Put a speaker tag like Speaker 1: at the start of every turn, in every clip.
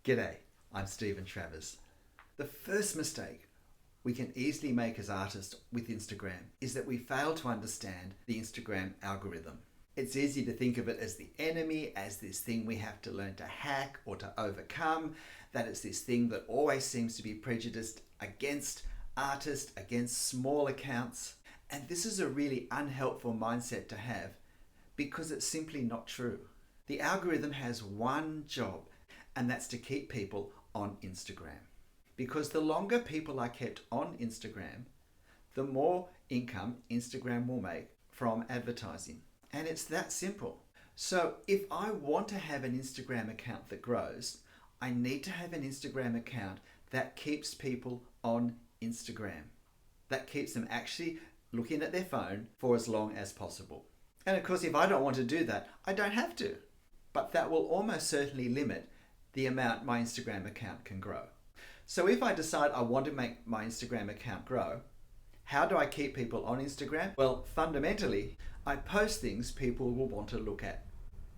Speaker 1: G'day, I'm Stephen Travers. The first mistake we can easily make as artists with Instagram is that we fail to understand the Instagram algorithm. It's easy to think of it as the enemy, as this thing we have to learn to hack or to overcome, that it's this thing that always seems to be prejudiced against artists, against small accounts. And this is a really unhelpful mindset to have because it's simply not true. The algorithm has one job, and that's to keep people on Instagram. Because the longer people are kept on Instagram, the more income Instagram will make from advertising. And it's that simple. So if I want to have an Instagram account that grows, I need to have an Instagram account that keeps people on Instagram. That keeps them actually looking at their phone for as long as possible. And of course, if I don't want to do that, I don't have to. But that will almost certainly limit the amount my Instagram account can grow. So if I decide I want to make my Instagram account grow, how do I keep people on Instagram? Well, fundamentally, I post things people will want to look at.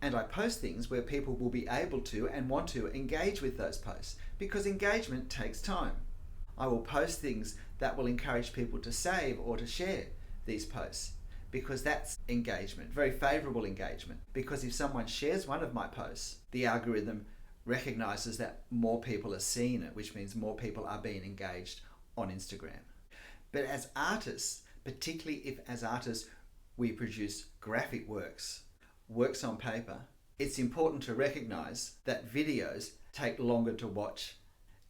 Speaker 1: And I post things where people will be able to and want to engage with those posts, because engagement takes time. I will post things that will encourage people to save or to share these posts, because that's engagement, very favorable engagement. Because if someone shares one of my posts, the algorithm recognizes that more people are seeing it, which means more people are being engaged on Instagram. But as artists, particularly if as artists we produce graphic works on paper, it's important to recognize that videos take longer to watch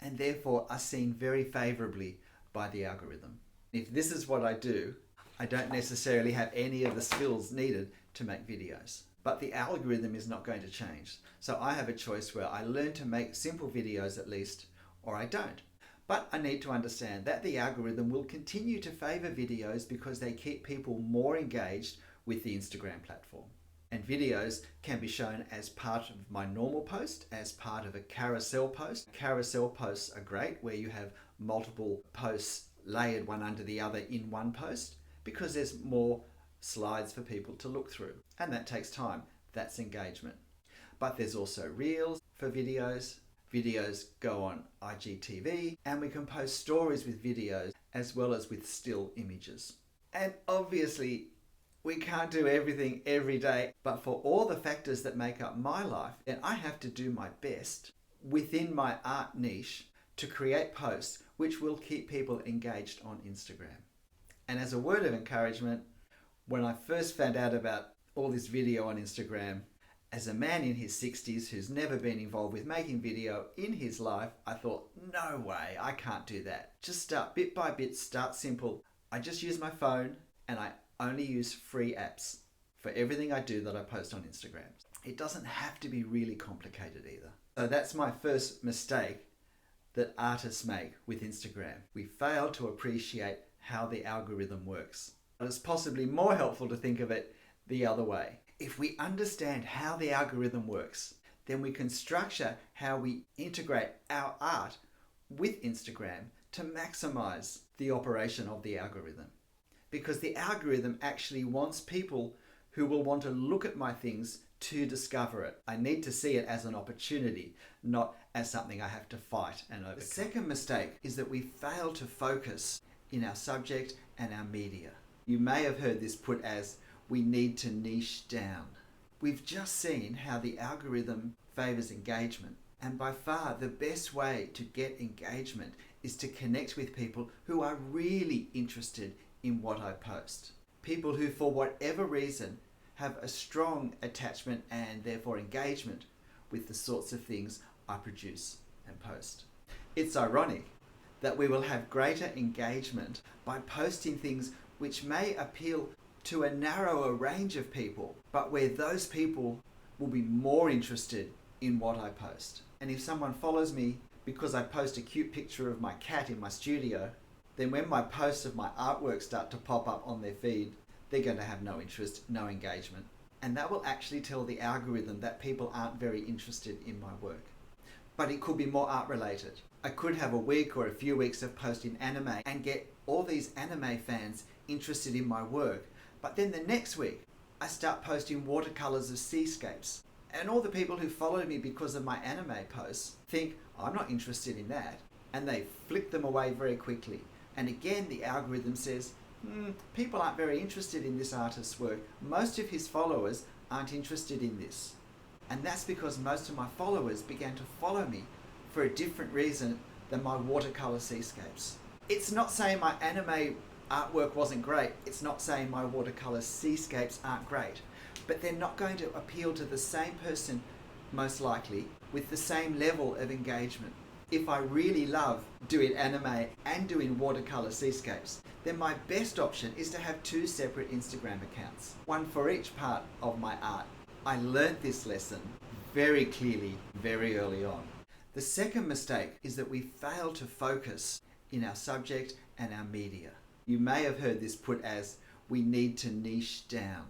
Speaker 1: and therefore are seen very favorably by the algorithm. If this is what I do, I don't necessarily have any of the skills needed to make videos. But the algorithm is not going to change. So I have a choice where I learn to make simple videos at least, or I don't. But I need to understand that the algorithm will continue to favor videos because they keep people more engaged with the Instagram platform. And videos can be shown as part of my normal post, as part of a carousel post. Carousel posts are great where you have multiple posts layered one under the other in one post, because there's more slides for people to look through, and that takes time. That's engagement. But there's also reels for videos. Videos go on IGTV, and we can post stories with videos as well as with still images. And obviously we can't do everything every day, but for all the factors that make up my life, then I have to do my best within my art niche to create posts which will keep people engaged on Instagram. And as a word of encouragement, when I first found out about all this video on Instagram, as a man in his 60s who's never been involved with making video in his life, I thought, no way, I can't do that. Just start bit by bit, start simple. I just use my phone and I only use free apps for everything I do that I post on Instagram. It doesn't have to be really complicated either. So that's my first mistake that artists make with Instagram. We fail to appreciate how the algorithm works. But it's possibly more helpful to think of it the other way. If we understand how the algorithm works, then we can structure how we integrate our art with Instagram to maximize the operation of the algorithm. Because the algorithm actually wants people who will want to look at my things to discover it. I need to see it as an opportunity, not as something I have to fight and overcome. The second mistake is that we fail to focus in our subject and our media. You may have heard this put as, we need to niche down. We've just seen how the algorithm favors engagement. And by far the best way to get engagement is to connect with people who are really interested in what I post. People who, for whatever reason, have a strong attachment and therefore engagement with the sorts of things I produce and post. It's ironic that we will have greater engagement by posting things which may appeal to a narrower range of people, but where those people will be more interested in what I post. And if someone follows me because I post a cute picture of my cat in my studio, then when my posts of my artwork start to pop up on their feed, they're going to have no interest, no engagement. And that will actually tell the algorithm that people aren't very interested in my work. But it could be more art related. I could have a week or a few weeks of posting anime and get all these anime fans interested in my work. But then the next week, I start posting watercolors of seascapes And all the people who followed me because of my anime posts think I'm not interested in that, and they flick them away very quickly. And again, the algorithm says, people aren't very interested in this artist's work. Most of his followers aren't interested in this. And that's because most of my followers began to follow me for a different reason than my watercolor seascapes. It's not saying my anime artwork wasn't great. It's not saying my watercolor seascapes aren't great. But they're not going to appeal to the same person, most likely, with the same level of engagement. If I really love doing anime and doing watercolor seascapes, then my best option is to have two separate Instagram accounts, one for each part of my art. I learned this lesson very clearly, very early on. The second mistake is that we fail to focus in our subject and our media. You may have heard this put as, we need to niche down.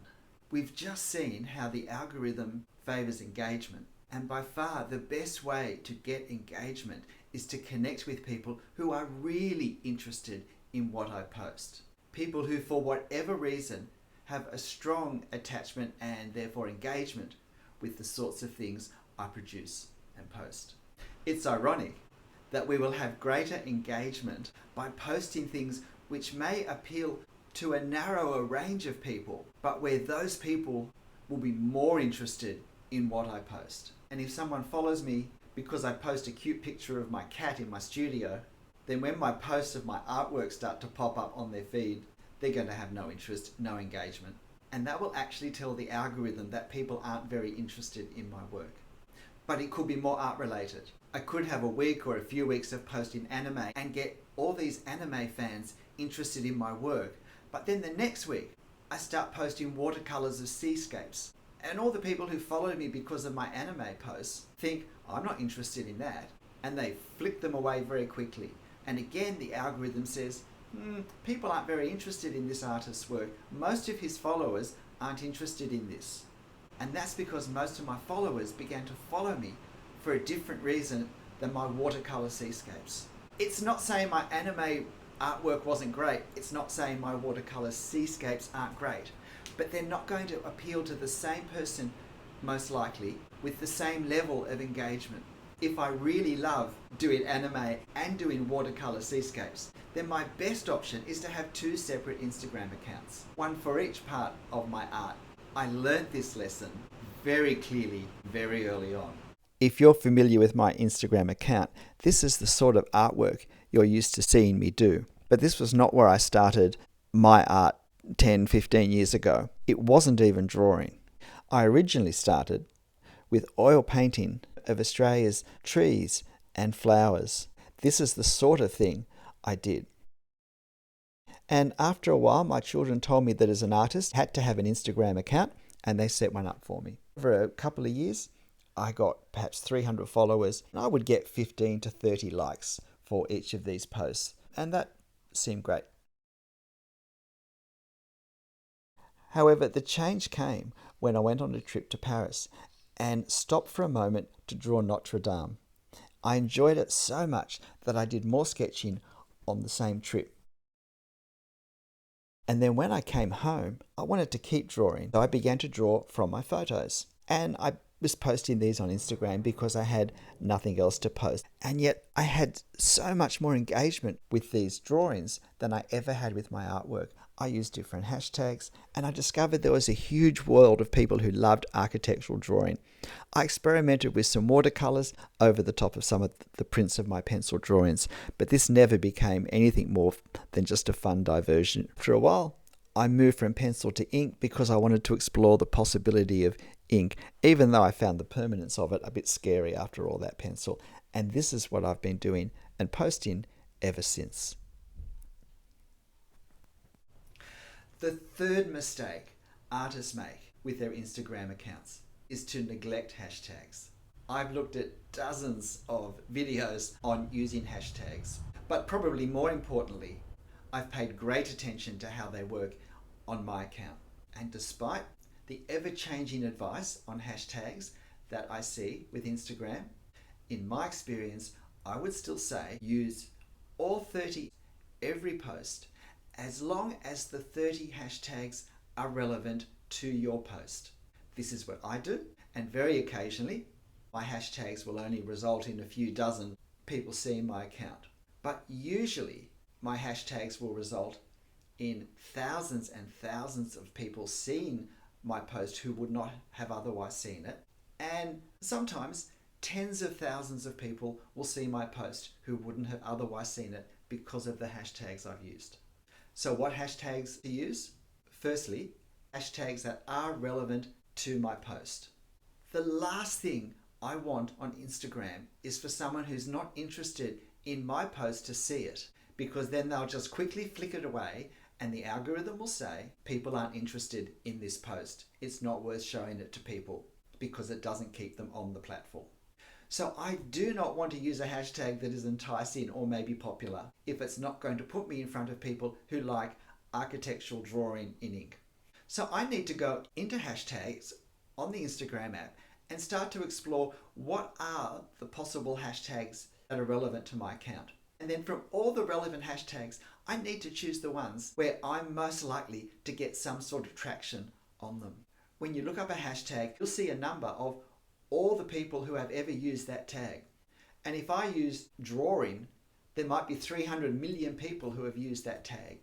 Speaker 1: We've just seen how the algorithm favors engagement, and by far the best way to get engagement is to connect with people who are really interested in what I post. People who, for whatever reason, have a strong attachment and therefore engagement with the sorts of things I produce and post. It's ironic that we will have greater engagement by posting things which may appeal to a narrower range of people, but where those people will be more interested in what I post. And if someone follows me because I post a cute picture of my cat in my studio, then when my posts of my artwork start to pop up on their feed, they're going to have no interest, no engagement. And that will actually tell the algorithm that people aren't very interested in my work. But it could be more art related. I could have a week or a few weeks of posting anime and get all these anime fans interested in my work. But then the next week, I start posting watercolors of seascapes. And all the people who followed me because of my anime posts think I'm not interested in that. And they flick them away very quickly. And again, the algorithm says, people aren't very interested in this artist's work. Most of his followers aren't interested in this. And that's because most of my followers began to follow me for a different reason than my watercolor seascapes. It's not saying my anime artwork wasn't great. It's not saying my watercolor seascapes aren't great. But they're not going to appeal to the same person, most likely, with the same level of engagement. If I really love doing anime and doing watercolor seascapes, then my best option is to have two separate Instagram accounts, one for each part of my art. I learned this lesson very clearly, very early on. If you're familiar with my Instagram account, this is the sort of artwork you're used to seeing me do. But this was not where I started my art 10, 15 years ago. It wasn't even drawing. I originally started with oil painting of Australia's trees and flowers. This is the sort of thing I did. And after a while, my children told me that as an artist, I had to have an Instagram account, and they set one up for me. For a couple of years, I got perhaps 300 followers, and I would get 15 to 30 likes for each of these posts, and that seemed great. However, the change came when I went on a trip to Paris and stopped for a moment to draw Notre Dame. I enjoyed it so much that I did more sketching on the same trip. And then when I came home, I wanted to keep drawing, so I began to draw from my photos. And I was posting these on Instagram because I had nothing else to post. And yet I had so much more engagement with these drawings than I ever had with my artwork. I used different hashtags, and I discovered there was a huge world of people who loved architectural drawing. I experimented with some watercolors over the top of some of the prints of my pencil drawings, but this never became anything more than just a fun diversion. After a while, I moved from pencil to ink because I wanted to explore the possibility of ink, even though I found the permanence of it a bit scary after all that pencil. And this is what I've been doing and posting ever since. The third mistake artists make with their Instagram accounts is to neglect hashtags. I've looked at dozens of videos on using hashtags, but probably more importantly, I've paid great attention to how they work on my account. And despite the ever-changing advice on hashtags that I see with Instagram, in my experience, I would still say use all 30 every post, as long as the 30 hashtags are relevant to your post. This is what I do, And very occasionally, my hashtags will only result in a few dozen people seeing my account. But usually, my hashtags will result in thousands and thousands of people seeing my post who would not have otherwise seen it. And sometimes tens of thousands of people will see my post who wouldn't have otherwise seen it because of the hashtags I've used. So what hashtags to use? Firstly, hashtags that are relevant to my post. The last thing I want on Instagram is for someone who's not interested in my post to see it, because then they'll just quickly flick it away and the algorithm will say people aren't interested in this post. It's not worth showing it to people because it doesn't keep them on the platform. So I do not want to use a hashtag that is enticing or maybe popular if it's not going to put me in front of people who like architectural drawing in ink. So I need to go into hashtags on the Instagram app and start to explore what are the possible hashtags that are relevant to my account. And then from all the relevant hashtags, I need to choose the ones where I'm most likely to get some sort of traction on them. When you look up a hashtag, you'll see a number of all the people who have ever used that tag. And if I use drawing, there might be 300 million people who have used that tag.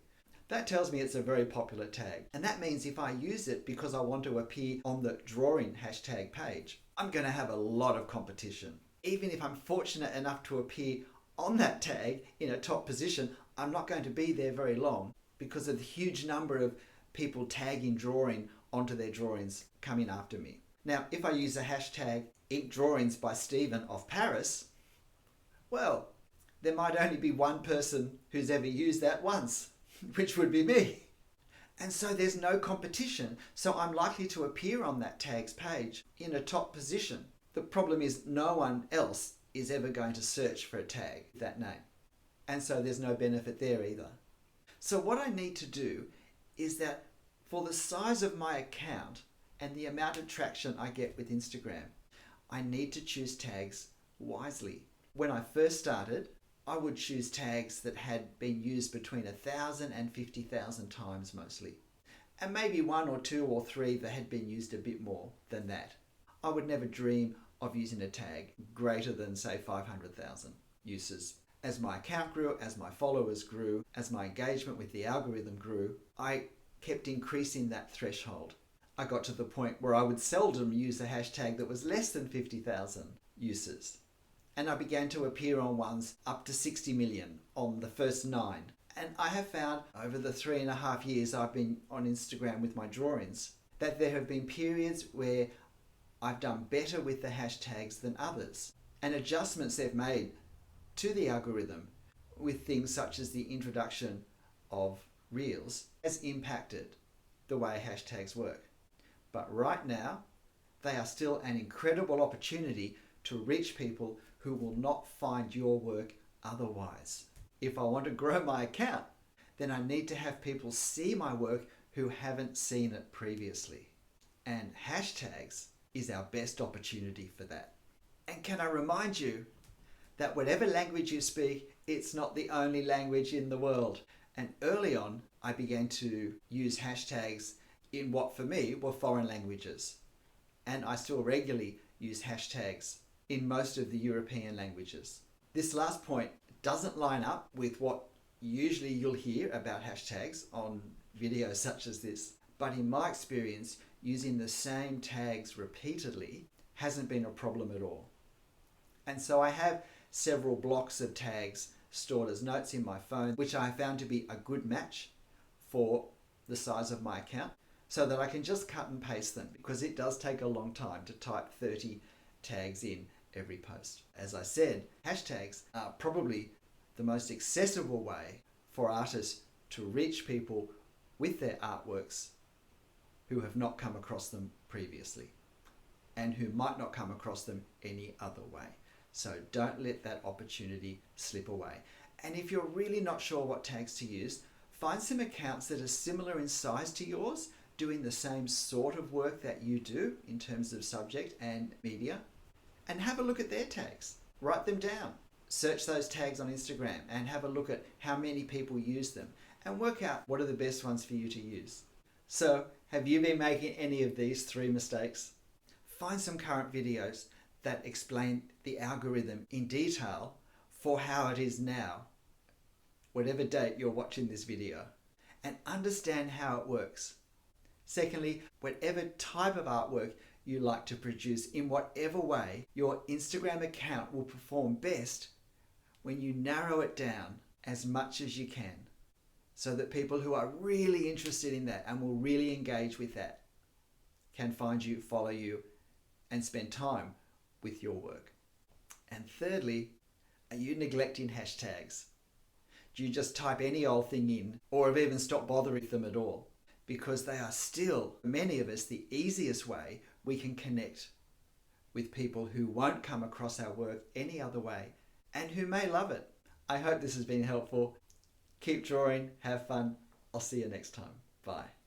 Speaker 1: That tells me it's a very popular tag. And that means if I use it because I want to appear on the drawing hashtag page, I'm going to have a lot of competition. Even if I'm fortunate enough to appear on that tag in a top position, I'm not going to be there very long because of the huge number of people tagging drawing onto their drawings coming after me. Now, if I use the hashtag ink drawings by Stephen of Paris, well, there might only be one person who's ever used that once, which would be me. And so there's no competition, so I'm likely to appear on that tag's page in a top position. The problem is no one else is ever going to search for a tag with that name. And so there's no benefit there either. So what I need to do is that for the size of my account and the amount of traction I get with Instagram, I need to choose tags wisely. When I first started, I would choose tags that had been used between 1,000 and 50,000 times mostly. And maybe one or two or three that had been used a bit more than that. I would never dream of using a tag greater than, say, 500,000 uses. As my account grew, as my followers grew, as my engagement with the algorithm grew, I kept increasing that threshold. I got to the point where I would seldom use a hashtag that was less than 50,000 uses. And I began to appear on ones up to 60 million on the first 9. And I have found over the 3.5 years I've been on Instagram with my drawings that there have been periods where I've done better with the hashtags than others. And adjustments they've made to the algorithm with things such as the introduction of Reels has impacted the way hashtags work. But right now, they are still an incredible opportunity to reach people who will not find your work otherwise. If I want to grow my account, then I need to have people see my work who haven't seen it previously. And hashtags is our best opportunity for that. And can I remind you that whatever language you speak, it's not the only language in the world. And early on, I began to use hashtags in what for me were foreign languages. And I still regularly use hashtags in most of the European languages. This last point doesn't line up with what usually you'll hear about hashtags on videos such as this. But in my experience, using the same tags repeatedly hasn't been a problem at all. And so I have several blocks of tags stored as notes in my phone, which I found to be a good match for the size of my account, so that I can just cut and paste them, because it does take a long time to type 30 tags in every post. As I said, hashtags are probably the most accessible way for artists to reach people with their artworks who have not come across them previously and who might not come across them any other way. So don't let that opportunity slip away. And if you're really not sure what tags to use, find some accounts that are similar in size to yours, doing the same sort of work that you do in terms of subject and media, and have a look at their tags. Write them down. Search those tags on Instagram and have a look at how many people use them and work out what are the best ones for you to use. So, have you been making any of these 3 mistakes? find some current videos that explain the algorithm in detail for how it is now, whatever date you're watching this video, and understand how it works. Secondly, whatever type of artwork you like to produce, in whatever way, your Instagram account will perform best when you narrow it down as much as you can, so that people who are really interested in that and will really engage with that can find you, follow you, and spend time with your work. And thirdly, are you neglecting hashtags? Do you just type any old thing in, or have even stopped bothering with them at all? Because they are still, many of us, the easiest way we can connect with people who won't come across our work any other way and who may love it. I hope this has been helpful. Keep drawing, have fun. I'll see you next time. Bye.